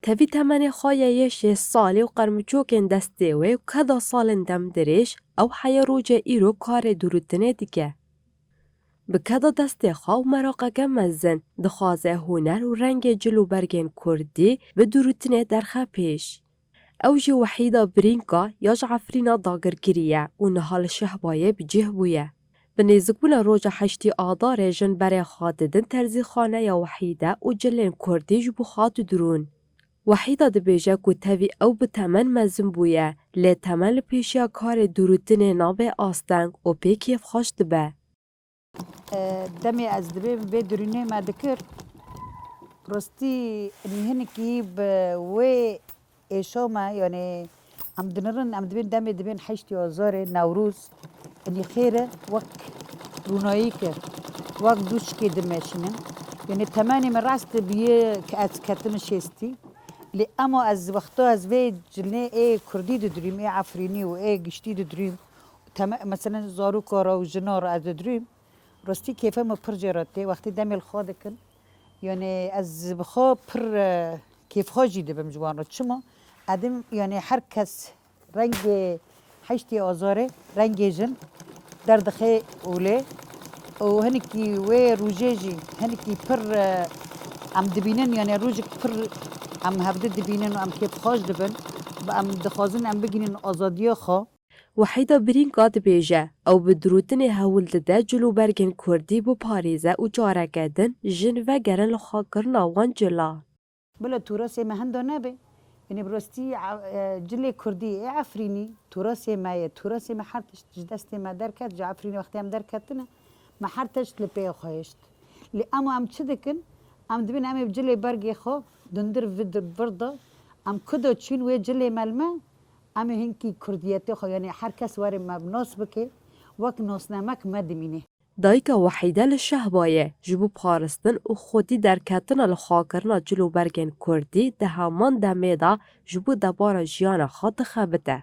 تبی تمنی خواهی 6 سالی و قرمچوکن دسته و کدا سالن دم درش او حیا روجه ایرو کار دروتنه دیگه. به کدا دسته خواه مراقه مزن دخوازه هنر و رنگ جلو برگن کردی به دروتنه درخه پیش. اوجی وحیدا برینکا یاج عفرینا داگرگیریه و نهال شهبایه بجه بویه. به نزدیکبون روز 8 آذار جن برای خاددن ترزی خانه یا وحیده و جلن کردی جبو خاد درون. وحیدا دبیجه که تاوی او به تمن مزن بویه لی تمن پیشیا کار دروتن نابه آستنگ و پیکیف خوش دبه. دمی از دبی به درونه ما دکر راستی نهنکی به و ایشوما یعنی ام دنرن ام دبین 8 آذار نوروز اني خيره وقت رونایی که وقت دوش که دمشنن یعنی تمانی من راست بیه که از کتم شستی لی اما از وقتا از وی جلنه ای کردی دریم ای عفرینی و ای گشتی دریم مثلا زارو کارا و جنار از دریم راستی کیفه ما پر جراته وقتی دمیل خواده کن یعنی از بخوا پر کیف خواجی ده بمجوان را چما ادم یعنی هر کس رنگ 8 آذاره رنگ جن در دخه اوله و هنکی و روجیجی هنکی پر ام دبینن یعنی روج پر ام هفته دبینن و ام کیف خواج دبن و ام دخوازن ام بگینن آزادی خوا وحیدا برینکا دبیجه او به دروتن هول ده جلو برگن کردی بو پاریزه و جاره کدن جن و گرن لخوا کرنا وان جلا. بلا توراسي ما هندو نبي يعني بروستي جلي كردي عفريني توراسي ما توراسي ما حرتش جدستي ما دركت جا عفريني وقتي ام دركتنا ما حرتش لبي خايشت لي امو ام تشدكن ام دبين ام بجلي برغي خو دندر فيدر برضه ام كدو تشين وي جلي ملما ام هنكي كردياتي خو يعني هر کس واري ما بنوس بكي وقت نوسنامك ما دمينه دایکا وحیده لشهبایه جبو پارستن و خودی در کتن لخاکرنا جلو برگن کردی ده همان دمیده جبو دبار جیان خود خبته.